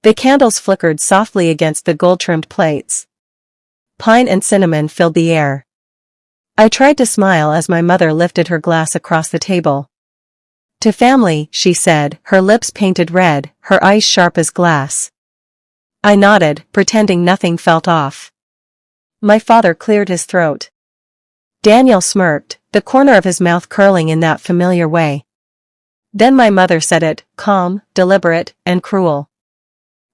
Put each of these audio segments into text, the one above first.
The candles flickered softly against the gold-trimmed plates. Pine and cinnamon filled the air. I tried to smile as my mother lifted her glass across the table. "To family," she said, her lips painted red, her eyes sharp as glass. I nodded, pretending nothing felt off. My father cleared his throat. Daniel smirked, the corner of his mouth curling in that familiar way. Then my mother said it, calm, deliberate, and cruel.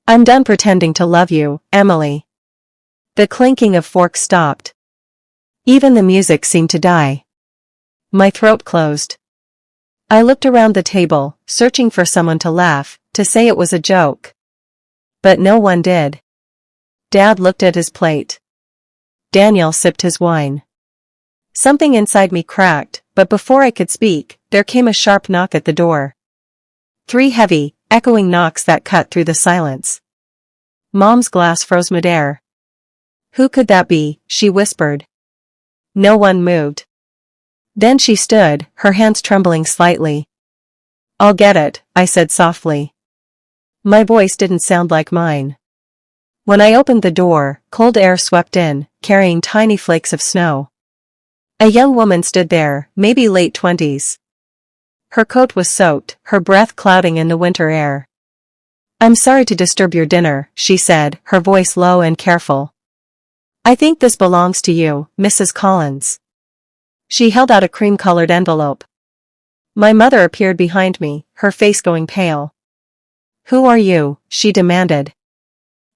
"I'm done pretending to love you, Emily." The clinking of forks stopped. Even the music seemed to die. My throat closed. I looked around the table, searching for someone to laugh, to say it was a joke. But no one did. Dad looked at his plate. Daniel sipped his wine. Something inside me cracked, but before I could speak, there came a sharp knock at the door. 3 heavy, echoing knocks that cut through the silence. Mom's glass froze midair. "Who could that be?" she whispered. No one moved. Then she stood, her hands trembling slightly. "I'll get it," I said softly. My voice didn't sound like mine. When I opened the door, cold air swept in, carrying tiny flakes of snow. A young woman stood there, maybe late 20s. Her coat was soaked, her breath clouding in the winter air. "I'm sorry to disturb your dinner," she said, her voice low and careful. "I think this belongs to you, Mrs. Collins." She held out a cream-colored envelope. My mother appeared behind me, her face going pale. "Who are you?" she demanded.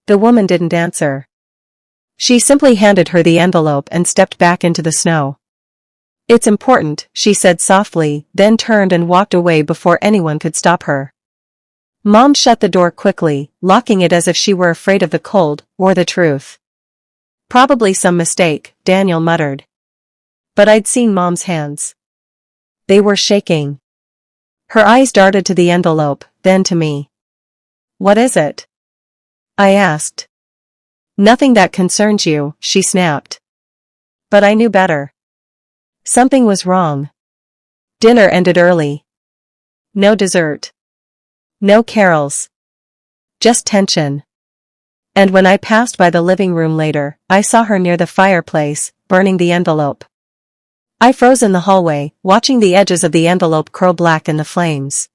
The woman didn't answer. She simply handed her the envelope and stepped back into the snow. "It's important," she said softly, then turned and walked away before anyone could stop her. Mom shut the door quickly, locking it as if she were afraid of the cold, or the truth. "Probably some mistake," Daniel muttered. But I'd seen Mom's hands. They were shaking. Her eyes darted to the envelope, then to me. "What is it?" I asked. "Nothing that concerns you," she snapped. But I knew better. Something was wrong. Dinner ended early. No dessert. No carols. Just tension. And when I passed by the living room later, I saw her near the fireplace, burning the envelope. I froze in the hallway, watching the edges of the envelope curl black in the flames.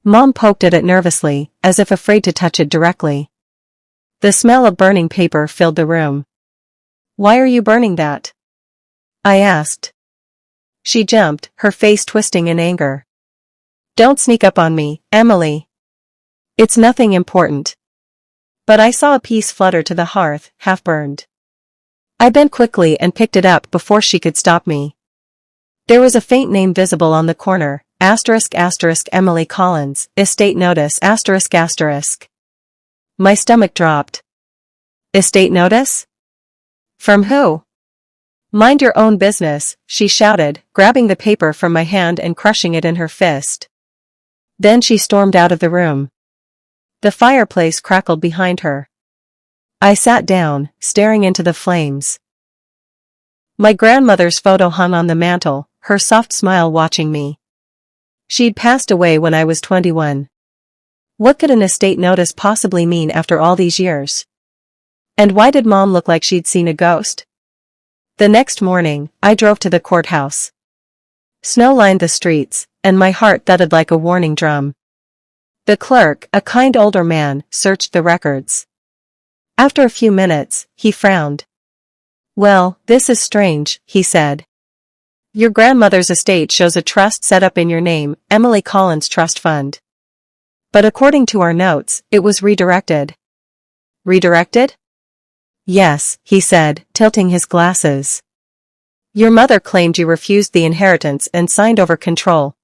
Mom poked at it nervously, as if afraid to touch it directly. The smell of burning paper filled the room. "Why are you burning that?" I asked. She jumped, her face twisting in anger. "Don't sneak up on me, Emily. It's nothing important." But I saw a piece flutter to the hearth, half-burned. I bent quickly and picked it up before she could stop me. There was a faint name visible on the corner, *** Emily Collins, estate notice ***. My stomach dropped. "Estate notice? From who?" "Mind your own business," she shouted, grabbing the paper from my hand and crushing it in her fist. Then she stormed out of the room. The fireplace crackled behind her. I sat down, staring into the flames. My grandmother's photo hung on the mantel, her soft smile watching me. She'd passed away when I was 21. What could an estate notice possibly mean after all these years? And why did Mom look like she'd seen a ghost? The next morning, I drove to the courthouse. Snow lined the streets, and my heart thudded like a warning drum. The clerk, a kind older man, searched the records. After a few minutes, he frowned. "Well, this is strange," he said. "Your grandmother's estate shows a trust set up in your name, Emily Collins Trust Fund. But according to our notes, it was redirected." "Redirected?" "Yes," he said, tilting his glasses. "Your mother claimed you refused the inheritance and signed over control."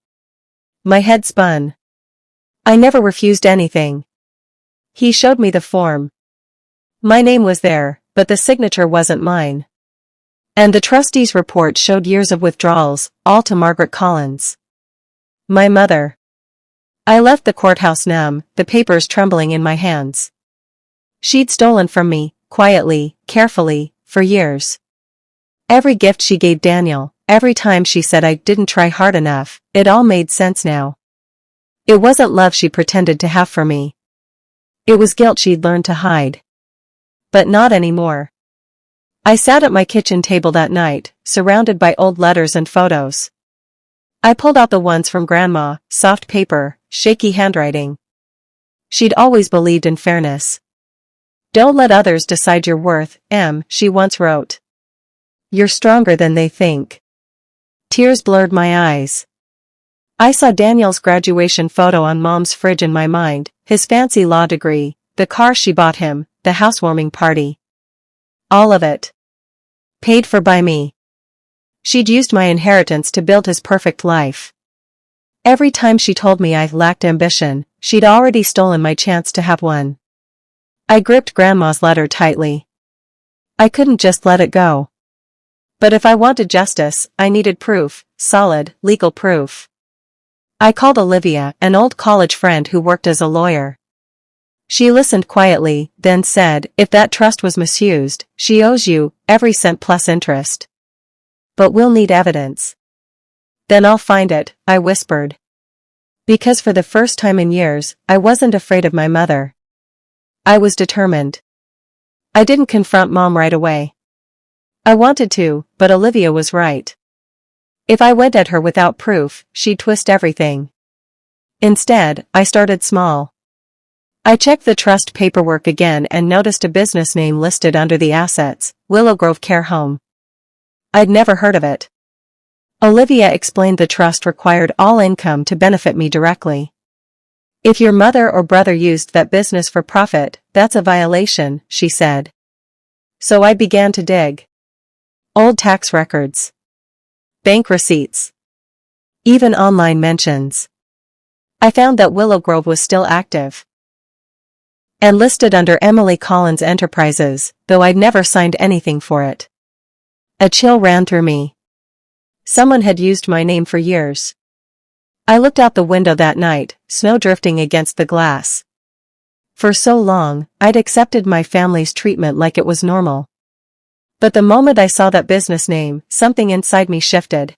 My head spun. "I never refused anything." He showed me the form. My name was there, but the signature wasn't mine. And the trustee's report showed years of withdrawals, all to Margaret Collins. My mother. I left the courthouse numb, the papers trembling in my hands. She'd stolen from me, quietly, carefully, for years. Every gift she gave Daniel, every time she said I didn't try hard enough, it all made sense now. It wasn't love she pretended to have for me. It was guilt she'd learned to hide. But not anymore. I sat at my kitchen table that night, surrounded by old letters and photos. I pulled out the ones from Grandma, soft paper, shaky handwriting. She'd always believed in fairness. "Don't let others decide your worth, Em," she once wrote. "You're stronger than they think." Tears blurred my eyes. I saw Daniel's graduation photo on Mom's fridge in my mind, his fancy law degree, the car she bought him, the housewarming party. All of it. Paid for by me. She'd used my inheritance to build his perfect life. Every time she told me I lacked ambition, she'd already stolen my chance to have one. I gripped Grandma's letter tightly. I couldn't just let it go. But if I wanted justice, I needed proof, solid, legal proof. I called Olivia, an old college friend who worked as a lawyer. She listened quietly, then said, "If that trust was misused, she owes you every cent plus interest. But we'll need evidence." "Then I'll find it," I whispered. Because for the first time in years, I wasn't afraid of my mother. I was determined. I didn't confront Mom right away. I wanted to, but Olivia was right. If I went at her without proof, she'd twist everything. Instead, I started small. I checked the trust paperwork again and noticed a business name listed under the assets, Willow Grove Care Home. I'd never heard of it. Olivia explained the trust required all income to benefit me directly. "If your mother or brother used that business for profit, that's a violation," she said. So I began to dig. Old tax records. Bank receipts. Even online mentions. I found that Willow Grove was still active. And listed under Emily Collins Enterprises, though I'd never signed anything for it. A chill ran through me. Someone had used my name for years. I looked out the window that night, snow drifting against the glass. For so long, I'd accepted my family's treatment like it was normal. But the moment I saw that business name, something inside me shifted.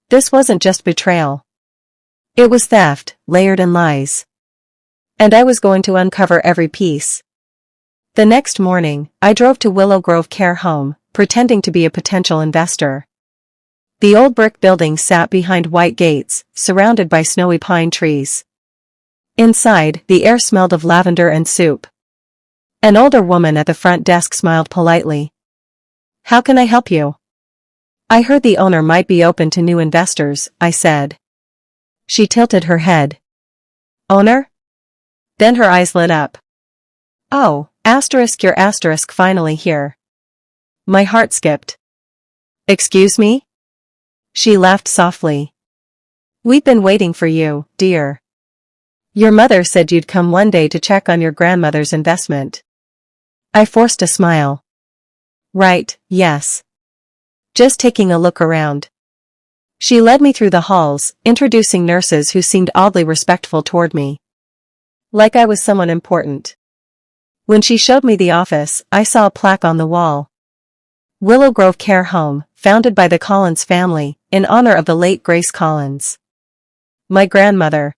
This wasn't just betrayal. It was theft, layered in lies. And I was going to uncover every piece. The next morning, I drove to Willow Grove Care Home, pretending to be a potential investor. The old brick building sat behind white gates, surrounded by snowy pine trees. Inside, the air smelled of lavender and soup. An older woman at the front desk smiled politely. "How can I help you?" "I heard the owner might be open to new investors," I said. She tilted her head. "Owner?" Then her eyes lit up. "Oh, you're finally here." My heart skipped. "Excuse me?" She laughed softly. "We've been waiting for you, dear. Your mother said you'd come one day to check on your grandmother's investment." I forced a smile. "Right, yes. Just taking a look around." She led me through the halls, introducing nurses who seemed oddly respectful toward me. Like I was someone important. When she showed me the office, I saw a plaque on the wall. Willow Grove Care Home, founded by the Collins family, in honor of the late Grace Collins. My grandmother.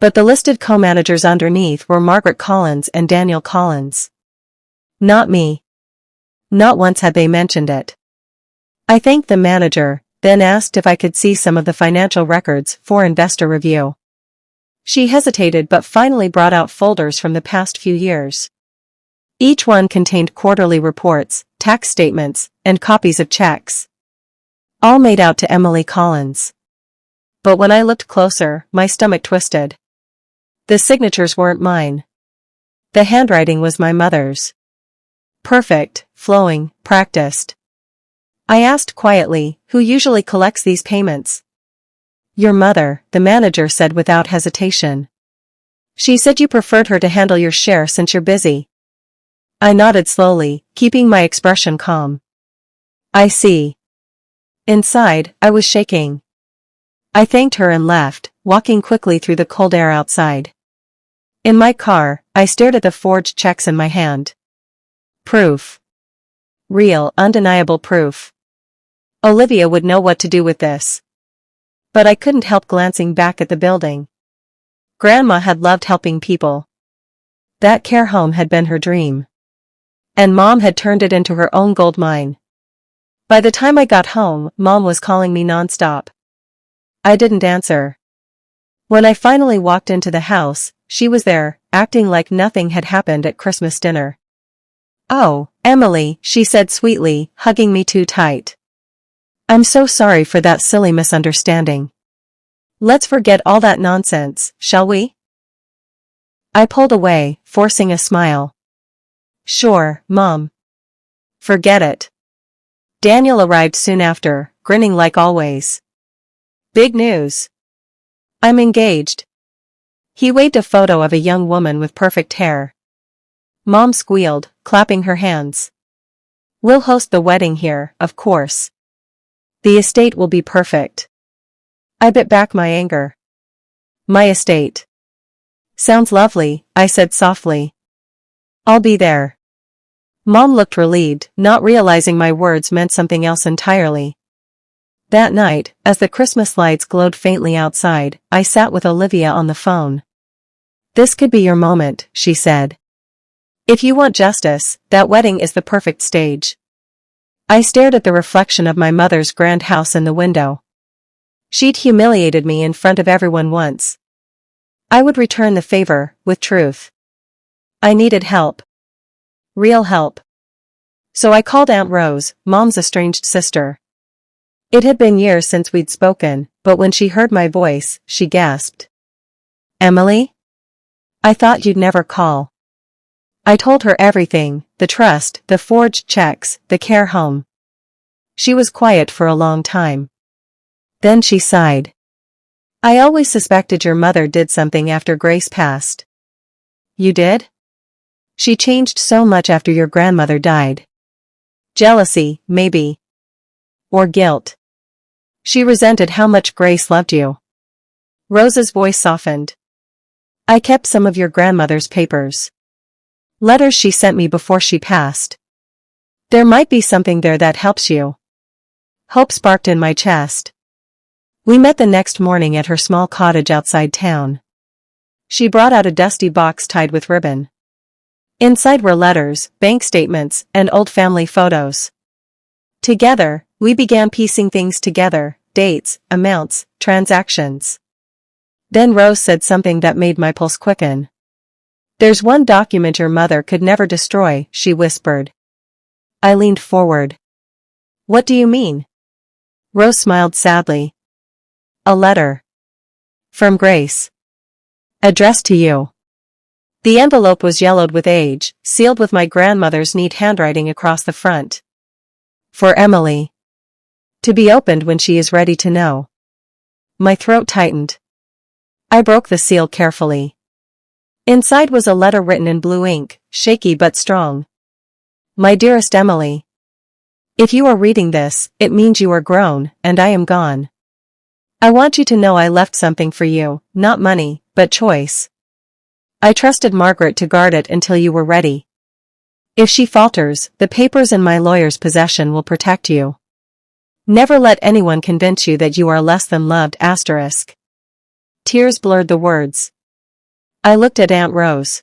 But the listed co-managers underneath were Margaret Collins and Daniel Collins. Not me. Not once had they mentioned it. I thanked the manager, then asked if I could see some of the financial records for investor review. She hesitated but finally brought out folders from the past few years. Each one contained quarterly reports, tax statements, and copies of checks. All made out to Emily Collins. But when I looked closer, my stomach twisted. The signatures weren't mine. The handwriting was my mother's. Perfect, flowing, practiced. I asked quietly, "Who usually collects these payments?" "Your mother," the manager said without hesitation. "She said you preferred her to handle your share since you're busy." I nodded slowly, keeping my expression calm. "I see." Inside, I was shaking. I thanked her and left, walking quickly through the cold air outside. In my car, I stared at the forged checks in my hand. Proof. Real, undeniable proof. Olivia would know what to do with this. But I couldn't help glancing back at the building. Grandma had loved helping people. That care home had been her dream. And Mom had turned it into her own gold mine. By the time I got home, Mom was calling me nonstop. I didn't answer. When I finally walked into the house, she was there, acting like nothing had happened at Christmas dinner. "Oh, Emily," she said sweetly, hugging me too tight. "I'm so sorry for that silly misunderstanding. Let's forget all that nonsense, shall we?" I pulled away, forcing a smile. "Sure, Mom. Forget it." Daniel arrived soon after, grinning like always. "Big news. I'm engaged." He waved a photo of a young woman with perfect hair. Mom squealed, clapping her hands. "We'll host the wedding here, of course. The estate will be perfect." I bit back my anger. "My estate. Sounds lovely," I said softly. "I'll be there." Mom looked relieved, not realizing my words meant something else entirely. That night, as the Christmas lights glowed faintly outside, I sat with Olivia on the phone. "This could be your moment," she said. "If you want justice, that wedding is the perfect stage." I stared at the reflection of my mother's grand house in the window. She'd humiliated me in front of everyone once. I would return the favor, with truth. I needed help. Real help. So I called Aunt Rose, Mom's estranged sister. It had been years since we'd spoken, but when she heard my voice, she gasped. "Emily? I thought you'd never call." I told her everything, the trust, the forged checks, the care home. She was quiet for a long time. Then she sighed. "I always suspected your mother did something after Grace passed." "You did?" "She changed so much after your grandmother died." "Jealousy, maybe. Or guilt. She resented how much Grace loved you." Rose's voice softened. "I kept some of your grandmother's papers. Letters she sent me before she passed. There might be something there that helps you." Hope sparked in my chest. We met the next morning at her small cottage outside town. She brought out a dusty box tied with ribbon. Inside were letters, bank statements, and old family photos. Together, we began piecing things together, dates, amounts, transactions. Then Rose said something that made my pulse quicken. "There's one document your mother could never destroy," she whispered. I leaned forward. "What do you mean?" Rose smiled sadly. "A letter. From Grace. Addressed to you." The envelope was yellowed with age, sealed with my grandmother's neat handwriting across the front. "For Emily. To be opened when she is ready to know." My throat tightened. I broke the seal carefully. Inside was a letter written in blue ink, shaky but strong. "My dearest Emily. If you are reading this, it means you are grown, and I am gone. I want you to know I left something for you, not money, but choice. I trusted Margaret to guard it until you were ready. If she falters, the papers in my lawyer's possession will protect you. Never let anyone convince you that you are less than loved. **. Tears blurred the words. I looked at Aunt Rose.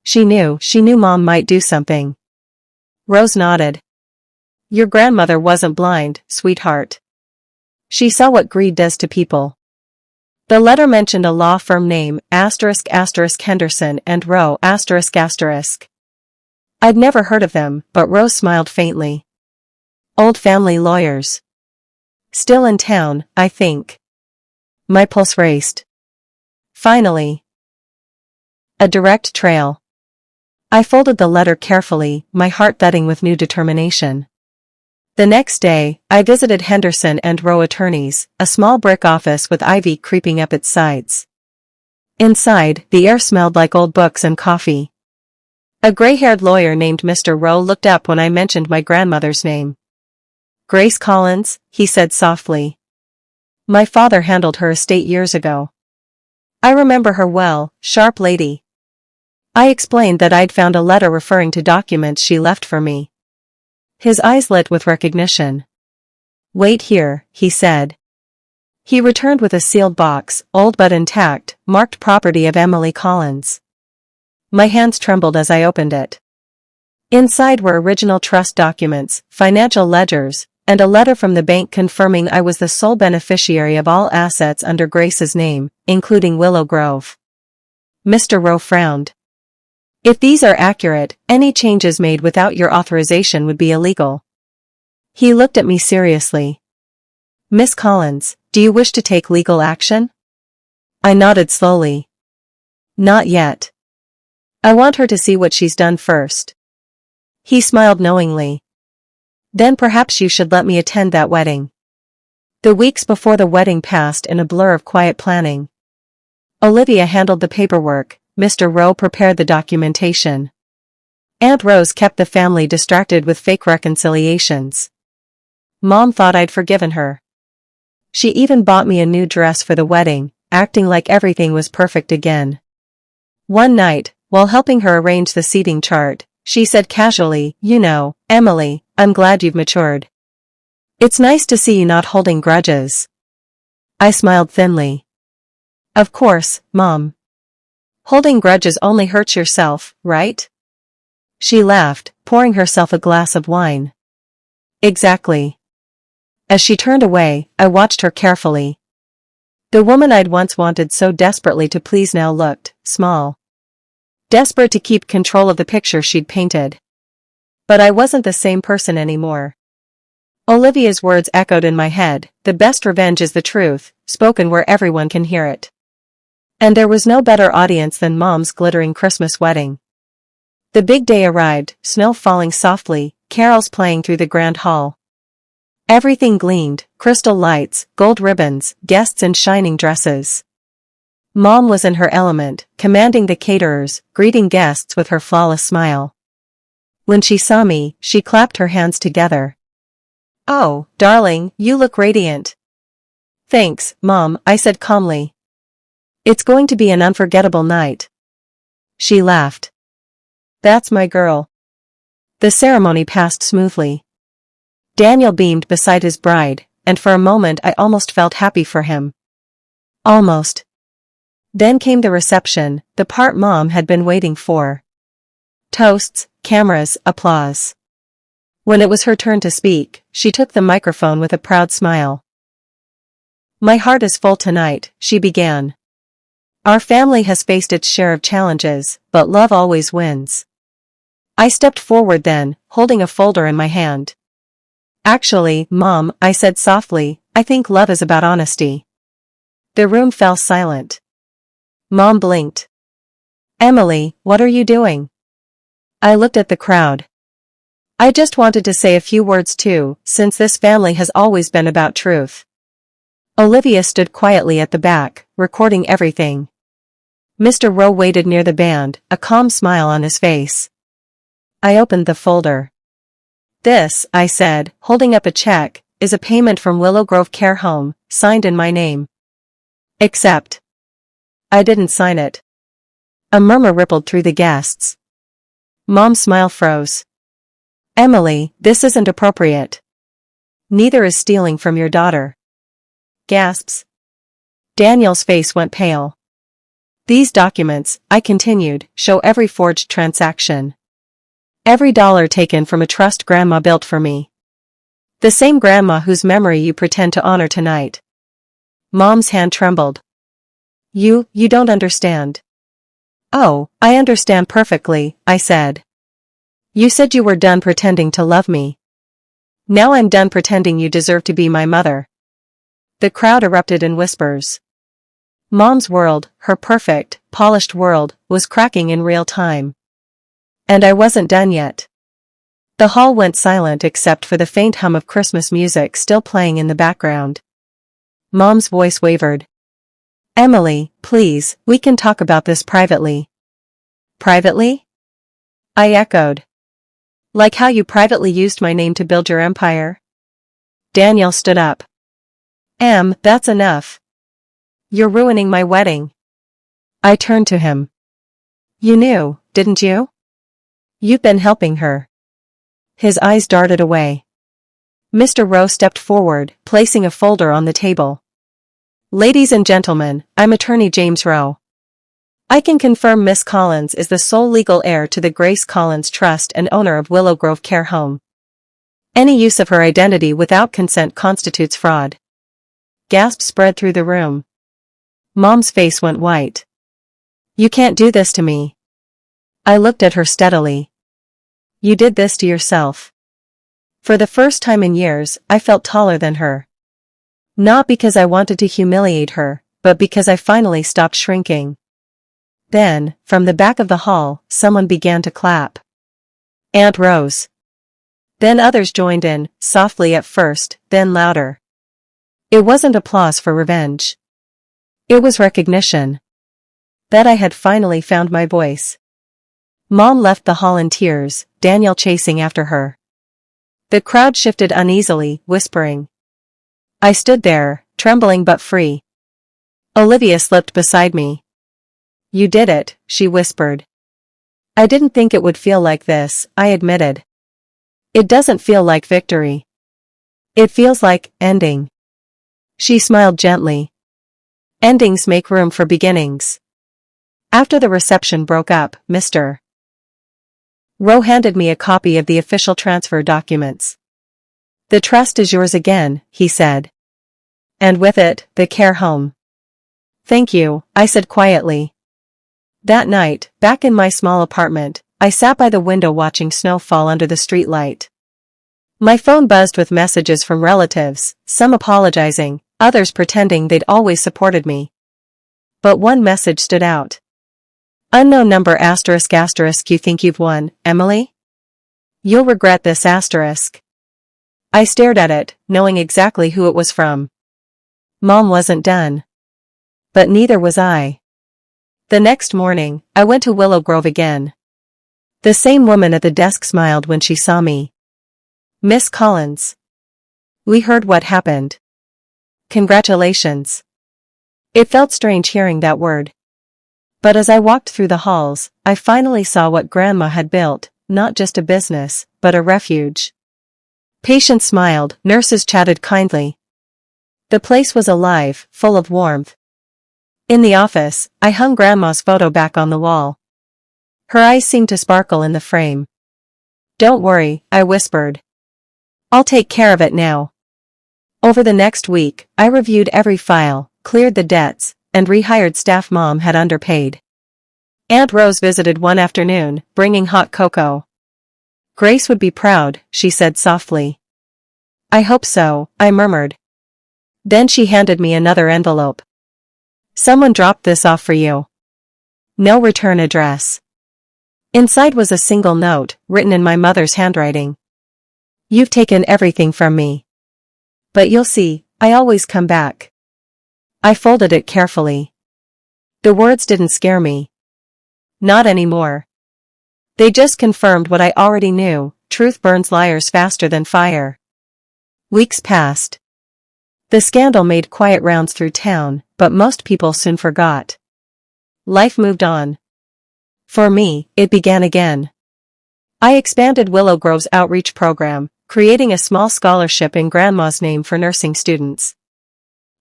She knew Mom might do something. Rose nodded. "Your grandmother wasn't blind, sweetheart. She saw what greed does to people." The letter mentioned a law firm name, **Henderson and Rowe, **. I'd never heard of them, but Rose smiled faintly. "Old family lawyers. Still in town, I think." My pulse raced. Finally. A direct trail. I folded the letter carefully, my heart thudding with new determination. The next day, I visited Henderson and Rowe Attorneys, a small brick office with ivy creeping up its sides. Inside, the air smelled like old books and coffee. A gray-haired lawyer named Mr. Rowe looked up when I mentioned my grandmother's name. "Grace Collins," he said softly. "My father handled her estate years ago. I remember her well, sharp lady." I explained that I'd found a letter referring to documents she left for me. His eyes lit with recognition. "Wait here," he said. He returned with a sealed box, old but intact, marked property of Emily Collins. My hands trembled as I opened it. Inside were original trust documents, financial ledgers, and a letter from the bank confirming I was the sole beneficiary of all assets under Grace's name, including Willow Grove. Mr. Rowe frowned. If these are accurate, any changes made without your authorization would be illegal. He looked at me seriously. Miss Collins, do you wish to take legal action? I nodded slowly. Not yet. I want her to see what she's done first. He smiled knowingly. Then perhaps you should let me attend that wedding. The weeks before the wedding passed in a blur of quiet planning. Olivia handled the paperwork, Mr. Rowe prepared the documentation. Aunt Rose kept the family distracted with fake reconciliations. Mom thought I'd forgiven her. She even bought me a new dress for the wedding, acting like everything was perfect again. One night, while helping her arrange the seating chart, she said casually, "You know, Emily, I'm glad you've matured. It's nice to see you not holding grudges." I smiled thinly. Of course, Mom. Holding grudges only hurts yourself, right? She laughed, pouring herself a glass of wine. Exactly. As she turned away, I watched her carefully. The woman I'd once wanted so desperately to please now looked small. Desperate to keep control of the picture she'd painted. But I wasn't the same person anymore. Olivia's words echoed in my head, the best revenge is the truth, spoken where everyone can hear it. And there was no better audience than Mom's glittering Christmas wedding. The big day arrived, snow falling softly, carols playing through the grand hall. Everything gleamed, crystal lights, gold ribbons, guests in shining dresses. Mom was in her element, commanding the caterers, greeting guests with her flawless smile. When she saw me, she clapped her hands together. "Oh, darling, you look radiant." "Thanks, Mom," I said calmly. "It's going to be an unforgettable night." She laughed. "That's my girl." The ceremony passed smoothly. Daniel beamed beside his bride, and for a moment I almost felt happy for him. Almost. Then came the reception, the part Mom had been waiting for. Toasts, cameras, applause. When it was her turn to speak, she took the microphone with a proud smile. "My heart is full tonight," she began. "Our family has faced its share of challenges, but love always wins." I stepped forward then, holding a folder in my hand. "Actually, Mom," I said softly, "I think love is about honesty." The room fell silent. Mom blinked. "Emily, what are you doing?" I looked at the crowd. "I just wanted to say a few words too, since this family has always been about truth." Olivia stood quietly at the back, recording everything. Mr. Rowe waited near the band, a calm smile on his face. I opened the folder. "This," I said, holding up a check, "is a payment from Willow Grove Care Home, signed in my name." "Except." I didn't sign it. A murmur rippled through the guests. Mom's smile froze. "Emily, this isn't appropriate." "Neither is stealing from your daughter." Gasps. Daniel's face went pale. "These documents," I continued, "show every forged transaction. Every dollar taken from a trust Grandma built for me. The same Grandma whose memory you pretend to honor tonight." Mom's hand trembled. You don't understand." "Oh, I understand perfectly," I said. "You said you were done pretending to love me. Now I'm done pretending you deserve to be my mother." The crowd erupted in whispers. Mom's world, her perfect, polished world, was cracking in real time. And I wasn't done yet. The hall went silent except for the faint hum of Christmas music still playing in the background. Mom's voice wavered. "Emily, please, we can talk about this privately." "Privately?" I echoed. "Like how you privately used my name to build your empire?" Daniel stood up. That's enough. You're ruining my wedding." I turned to him. "You knew, didn't you? You've been helping her." His eyes darted away. Mr. Rowe stepped forward, placing a folder on the table. "Ladies and gentlemen, I'm attorney James Rowe." I can confirm Miss Collins is the sole legal heir to the Grace Collins Trust and owner of Willow Grove Care Home. Any use of her identity without consent constitutes fraud. Gasps spread through the room. Mom's face went white. You can't do this to me. I looked at her steadily. You did this to yourself. For the first time in years, I felt taller than her. Not because I wanted to humiliate her, but because I finally stopped shrinking. Then, from the back of the hall, someone began to clap. Aunt Rose. Then others joined in, softly at first, then louder. It wasn't applause for revenge. It was recognition. That I had finally found my voice. Mom left the hall in tears, Daniel chasing after her. The crowd shifted uneasily, whispering. I stood there, trembling but free. Olivia slipped beside me. You did it, she whispered. I didn't think it would feel like this, I admitted. It doesn't feel like victory. It feels like ending. She smiled gently. Endings make room for beginnings. After the reception broke up, Mr. Rowe handed me a copy of the official transfer documents. The trust is yours again, he said. And with it, the care home. Thank you, I said quietly. That night, back in my small apartment, I sat by the window watching snow fall under the streetlight. My phone buzzed with messages from relatives, some apologizing, others pretending they'd always supported me. But one message stood out. Unknown number ****, you think you've won, Emily? You'll regret this ***. I stared at it, knowing exactly who it was from. Mom wasn't done. But neither was I. The next morning, I went to Willow Grove again. The same woman at the desk smiled when she saw me. Miss Collins. We heard what happened. Congratulations. It felt strange hearing that word. But as I walked through the halls, I finally saw what Grandma had built, not just a business, but a refuge. Patients smiled, nurses chatted kindly. The place was alive, full of warmth. In the office, I hung Grandma's photo back on the wall. Her eyes seemed to sparkle in the frame. Don't worry, I whispered. I'll take care of it now. Over the next week, I reviewed every file, cleared the debts, and rehired staff Mom had underpaid. Aunt Rose visited one afternoon, bringing hot cocoa. Grace would be proud, she said softly. I hope so, I murmured. Then she handed me another envelope. Someone dropped this off for you. No return address. Inside was a single note, written in my mother's handwriting. You've taken everything from me. But you'll see, I always come back. I folded it carefully. The words didn't scare me. Not anymore. They just confirmed what I already knew, truth burns liars faster than fire. Weeks passed. The scandal made quiet rounds through town, but most people soon forgot. Life moved on. For me, it began again. I expanded Willow Grove's outreach program, creating a small scholarship in Grandma's name for nursing students.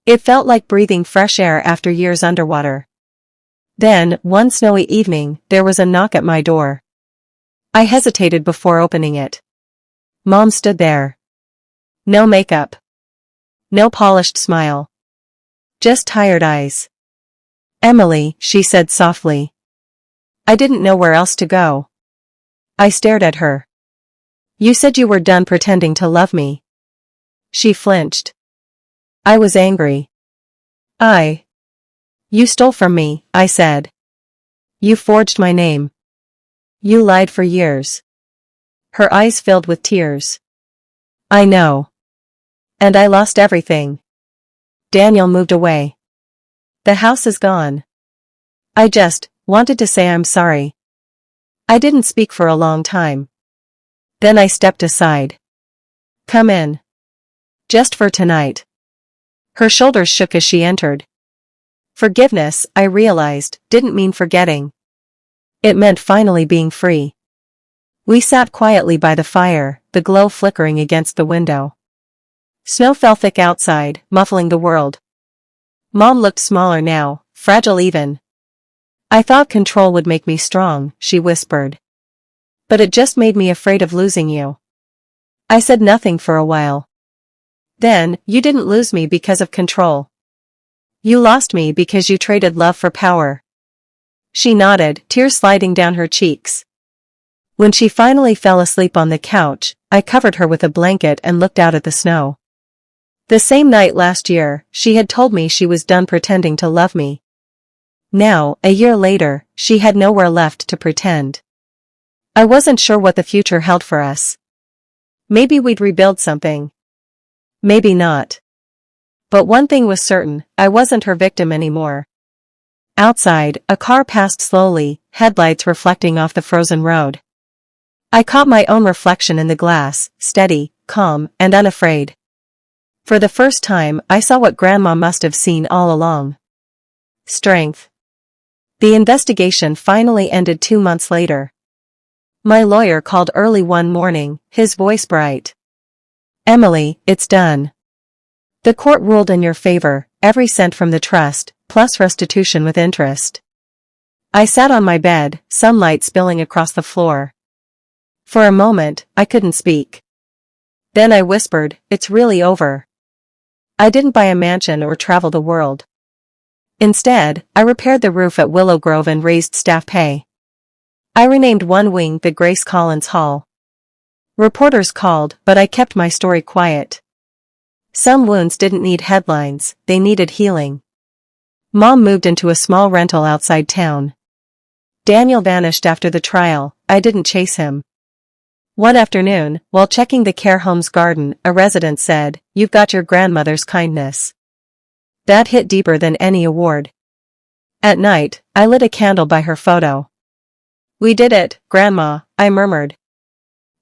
It felt like breathing fresh air after years underwater. Then, one snowy evening, there was a knock at my door. I hesitated before opening it. Mom stood there. No makeup. No polished smile. Just tired eyes. Emily, she said softly. I didn't know where else to go. I stared at her. You said you were done pretending to love me. She flinched. I was angry. You stole from me, I said. You forged my name. You lied for years. Her eyes filled with tears. I know. And I lost everything. Daniel moved away. The house is gone. I just wanted to say I'm sorry. I didn't speak for a long time. Then I stepped aside. Come in. Just for tonight. Her shoulders shook as she entered. Forgiveness, I realized, didn't mean forgetting. It meant finally being free. We sat quietly by the fire, the glow flickering against the window. Snow fell thick outside, muffling the world. Mom looked smaller now, fragile even. I thought control would make me strong, she whispered. But it just made me afraid of losing you. I said nothing for a while. Then, you didn't lose me because of control. You lost me because you traded love for power. She nodded, tears sliding down her cheeks. When she finally fell asleep on the couch, I covered her with a blanket and looked out at the snow. The same night last year, she had told me she was done pretending to love me. Now, a year later, she had nowhere left to pretend. I wasn't sure what the future held for us. Maybe we'd rebuild something. Maybe not. But one thing was certain, I wasn't her victim anymore. Outside, a car passed slowly, headlights reflecting off the frozen road. I caught my own reflection in the glass, steady, calm, and unafraid. For the first time, I saw what Grandma must have seen all along. Strength. The investigation finally ended 2 months later. My lawyer called early one morning, his voice bright. Emily, it's done. The court ruled in your favor, every cent from the trust, plus restitution with interest. I sat on my bed, sunlight spilling across the floor. For a moment, I couldn't speak. Then I whispered, it's really over. I didn't buy a mansion or travel the world. Instead, I repaired the roof at Willow Grove and raised staff pay. I renamed one wing the Grace Collins Hall. Reporters called, but I kept my story quiet. Some wounds didn't need headlines, they needed healing. Mom moved into a small rental outside town. Daniel vanished after the trial, I didn't chase him. One afternoon, while checking the care home's garden, a resident said, "You've got your grandmother's kindness." That hit deeper than any award. At night, I lit a candle by her photo. "We did it, Grandma," I murmured.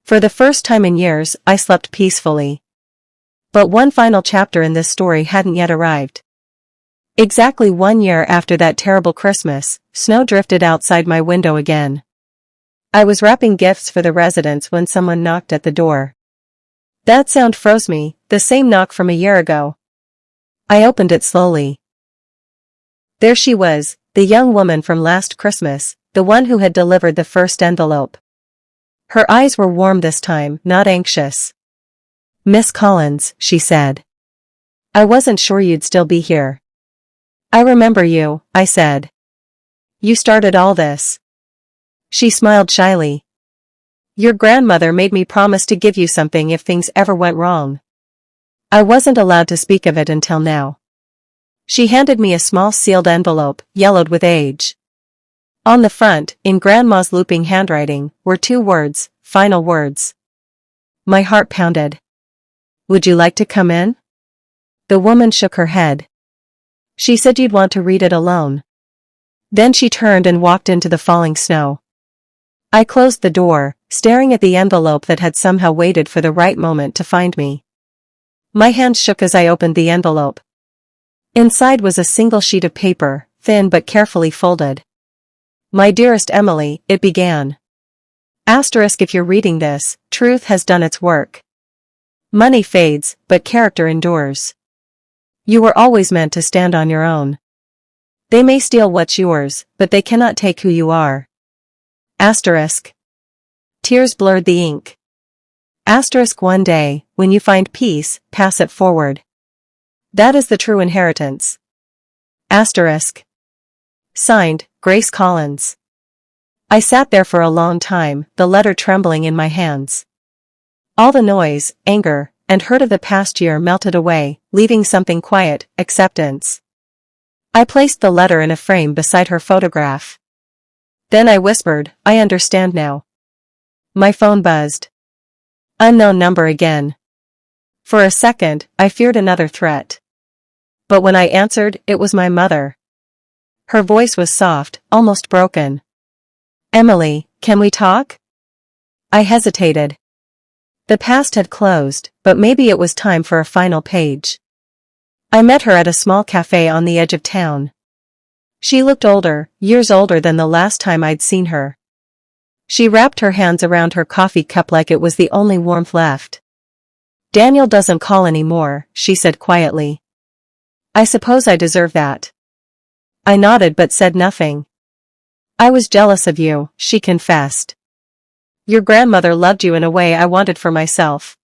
For the first time in years, I slept peacefully. But one final chapter in this story hadn't yet arrived. Exactly 1 year after that terrible Christmas, snow drifted outside my window again. I was wrapping gifts for the residents when someone knocked at the door. That sound froze me, the same knock from a year ago. I opened it slowly. There she was, the young woman from last Christmas, the one who had delivered the first envelope. Her eyes were warm this time, not anxious. "Miss Collins," she said. "I wasn't sure you'd still be here." "I remember you," I said. "You started all this." She smiled shyly. "Your grandmother made me promise to give you something if things ever went wrong. I wasn't allowed to speak of it until now." She handed me a small sealed envelope, yellowed with age. On the front, in Grandma's looping handwriting, were 2 words, final words. My heart pounded. "Would you like to come in?" The woman shook her head. "She said you'd want to read it alone." Then she turned and walked into the falling snow. I closed the door, staring at the envelope that had somehow waited for the right moment to find me. My hands shook as I opened the envelope. Inside was a single sheet of paper, thin but carefully folded. "My dearest Emily," it began. Asterisk if you're reading this, truth has done its work. Money fades, but character endures. You were always meant to stand on your own. They may steal what's yours, but they cannot take who you are. Asterisk. Tears blurred the ink. Asterisk one day, when you find peace, pass it forward. That is the true inheritance. Asterisk. Signed, Grace Collins. I sat there for a long time, the letter trembling in my hands. All the noise, anger, and hurt of the past year melted away, leaving something quiet, acceptance. I placed the letter in a frame beside her photograph. Then I whispered, "I understand now." My phone buzzed. Unknown number again. For a second, I feared another threat. But when I answered, it was my mother. Her voice was soft, almost broken. "Emily, can we talk?" I hesitated. The past had closed, but maybe it was time for a final page. I met her at a small cafe on the edge of town. She looked older, years older than the last time I'd seen her. She wrapped her hands around her coffee cup like it was the only warmth left. "Daniel doesn't call anymore," she said quietly. "I suppose I deserve that." I nodded but said nothing. I was jealous of you, she confessed. Your grandmother loved you in a way I wanted for myself.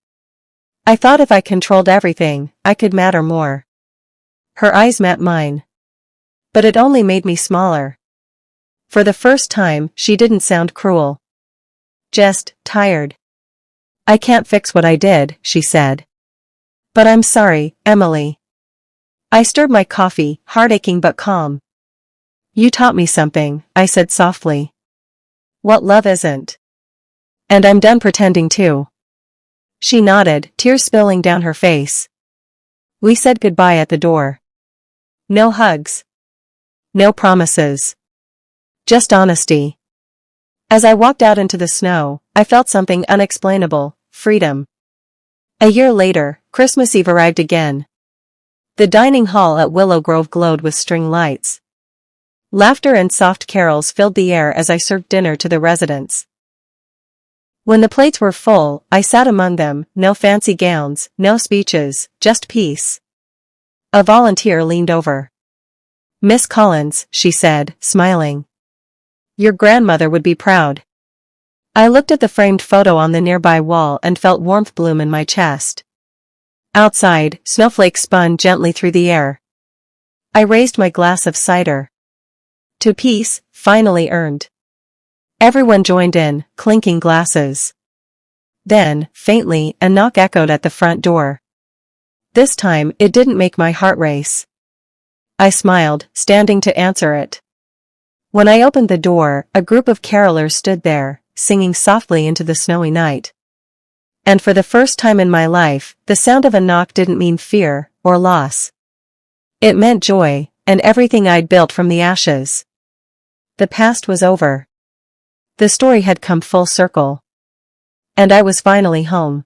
I thought if I controlled everything, I could matter more. Her eyes met mine. But it only made me smaller. For the first time, she didn't sound cruel. Just tired. I can't fix what I did, she said. But I'm sorry, Emily. I stirred my coffee, heart-aching but calm. You taught me something, I said softly. What love isn't. And I'm done pretending too. She nodded, tears spilling down her face. We said goodbye at the door. No hugs. No promises. Just honesty. As I walked out into the snow, I felt something unexplainable, freedom. A year later, Christmas Eve arrived again. The dining hall at Willow Grove glowed with string lights. Laughter and soft carols filled the air as I served dinner to the residents. When the plates were full, I sat among them, no fancy gowns, no speeches, just peace. A volunteer leaned over. Miss Collins, she said, smiling. Your grandmother would be proud. I looked at the framed photo on the nearby wall and felt warmth bloom in my chest. Outside, snowflakes spun gently through the air. I raised my glass of cider. To peace, finally earned. Everyone joined in, clinking glasses. Then, faintly, a knock echoed at the front door. This time, it didn't make my heart race. I smiled, standing to answer it. When I opened the door, a group of carolers stood there, singing softly into the snowy night. And for the first time in my life, the sound of a knock didn't mean fear or loss. It meant joy, and everything I'd built from the ashes. The past was over. The story had come full circle. And I was finally home.